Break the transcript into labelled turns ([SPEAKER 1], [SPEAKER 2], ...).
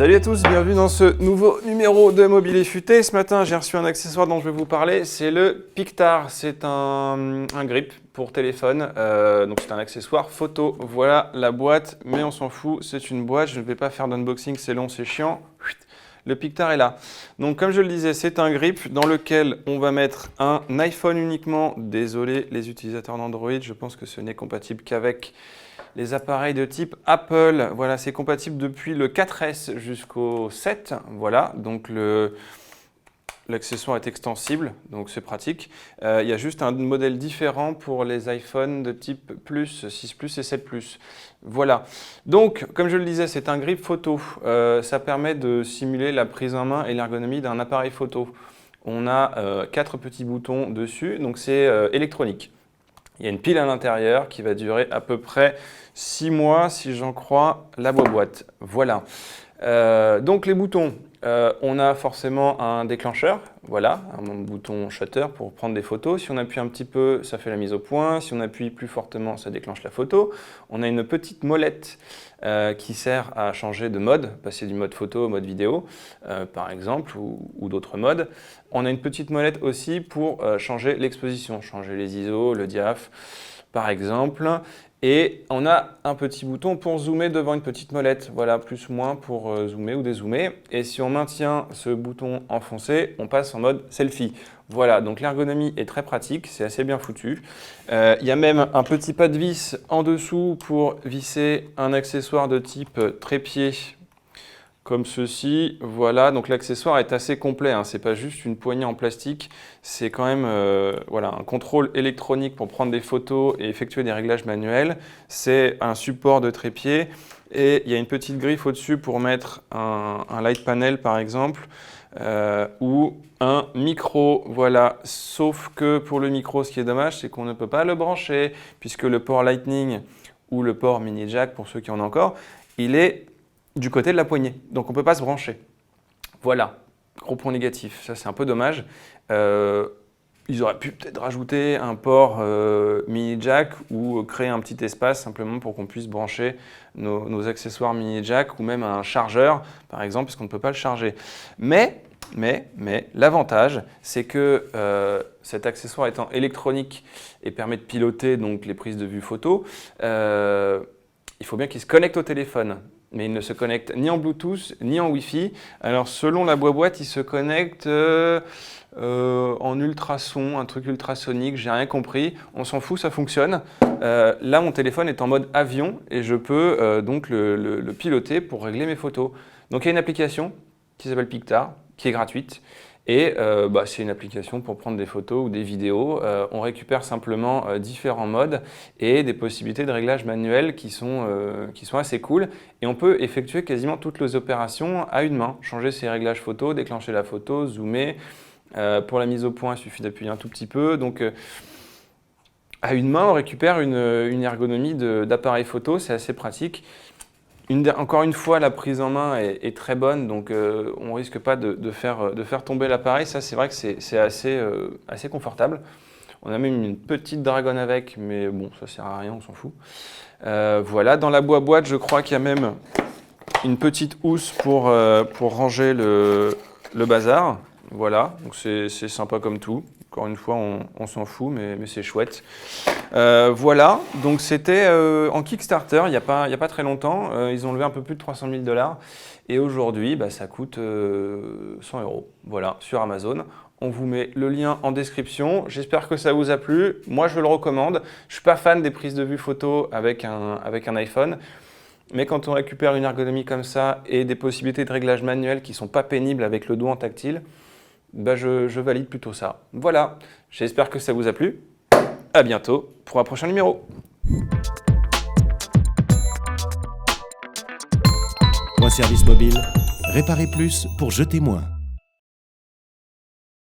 [SPEAKER 1] Salut à tous, bienvenue dans ce nouveau numéro de Mobile Futé. Ce matin, j'ai reçu un accessoire dont je vais vous parler, c'est le Pictar. C'est un grip pour téléphone, donc c'est un accessoire photo. Voilà la boîte, mais on s'en fout, c'est une boîte, je ne vais pas faire d'unboxing, c'est long, c'est chiant. Le Pictar est là. Donc comme je le disais, c'est un grip dans lequel on va mettre un iPhone uniquement. Désolé les utilisateurs d'Android, je pense que ce n'est compatible qu'avec les appareils de type Apple. Voilà, c'est compatible depuis le 4S jusqu'au 7. Voilà, donc l'accessoire est extensible, donc c'est pratique. Il y a juste un modèle différent pour les iPhones de type Plus, 6 Plus et 7 Plus. Voilà. Donc, comme je le disais, c'est un grip photo. Ça permet de simuler la prise en main et l'ergonomie d'un appareil photo. On a 4 petits boutons dessus, donc c'est électronique. Il y a une pile à l'intérieur qui va durer à peu près 6 mois, si j'en crois la boîte. Voilà. Donc les boutons, on a forcément un déclencheur, voilà, un bouton shutter pour prendre des photos. Si on appuie un petit peu, ça fait la mise au point. Si on appuie plus fortement, ça déclenche la photo. On a une petite molette qui sert à changer de mode, passer du mode photo au mode vidéo, par exemple, ou d'autres modes. On a une petite molette aussi pour changer l'exposition, changer les ISO, le diaph, par exemple. Et on a un petit bouton pour zoomer devant une petite molette, voilà, plus ou moins pour zoomer ou dézoomer. Et si on maintient ce bouton enfoncé, on passe en mode selfie. Voilà, donc l'ergonomie est très pratique, c'est assez bien foutu. Il y a même un petit pas de vis en dessous pour visser un accessoire de type trépied, comme ceci. Voilà, donc l'accessoire est assez complet, hein. C'est pas juste une poignée en plastique, c'est quand même voilà, un contrôle électronique pour prendre des photos et effectuer des réglages manuels. C'est un support de trépied et il y a une petite griffe au-dessus pour mettre un light panel par exemple, ou un micro, voilà. Sauf que pour le micro, ce qui est dommage, c'est qu'on ne peut pas le brancher puisque le port Lightning ou le port mini jack, pour ceux qui en ont encore, il est du côté de la poignée, donc on ne peut pas se brancher. Voilà, gros point négatif, ça c'est un peu dommage. Ils auraient pu peut-être rajouter un port mini jack ou créer un petit espace simplement pour qu'on puisse brancher nos accessoires mini jack ou même un chargeur par exemple, puisqu'on ne peut pas le charger. Mais l'avantage, c'est que cet accessoire étant électronique et permet de piloter donc les prises de vue photo, il faut bien qu'il se connecte au téléphone. Mais il ne se connecte ni en Bluetooth ni en Wi-Fi. Alors selon la boîte, il se connecte en ultrason, un truc ultrasonique, j'ai rien compris. On s'en fout, ça fonctionne. Là, mon téléphone est en mode avion et je peux donc le piloter pour régler mes photos. Donc il y a une application qui s'appelle Pictar, qui est gratuite. Et c'est une application pour prendre des photos ou des vidéos. On récupère simplement différents modes et des possibilités de réglage manuel qui sont assez cool. Et on peut effectuer quasiment toutes les opérations à une main. Changer ses réglages photo, déclencher la photo, zoomer. Pour la mise au point, il suffit d'appuyer un tout petit peu. Donc à une main, on récupère une ergonomie d'appareil photo. C'est assez pratique. Encore une fois, la prise en main est très bonne, donc on ne risque pas de faire tomber l'appareil. Ça, c'est vrai que c'est assez confortable. On a même une petite dragonne avec, mais bon, ça ne sert à rien, on s'en fout. Voilà, dans la boîte, je crois qu'il y a même une petite housse pour ranger le bazar. Voilà, donc c'est sympa comme tout. Encore une fois, on s'en fout, mais c'est chouette. Voilà, donc c'était en Kickstarter il y a pas très longtemps. Ils ont levé un peu plus de 300 000 $. Et aujourd'hui, ça coûte 100 €. Voilà, sur Amazon. On vous met le lien en description. J'espère que ça vous a plu. Moi, je le recommande. Je ne suis pas fan des prises de vue photo avec un iPhone. Mais quand on récupère une ergonomie comme ça et des possibilités de réglage manuel qui ne sont pas pénibles avec le doigt en tactile, je valide plutôt ça. Voilà, j'espère que ça vous a plu. À bientôt pour un prochain numéro.
[SPEAKER 2] Service mobile, réparez plus pour jeter moins.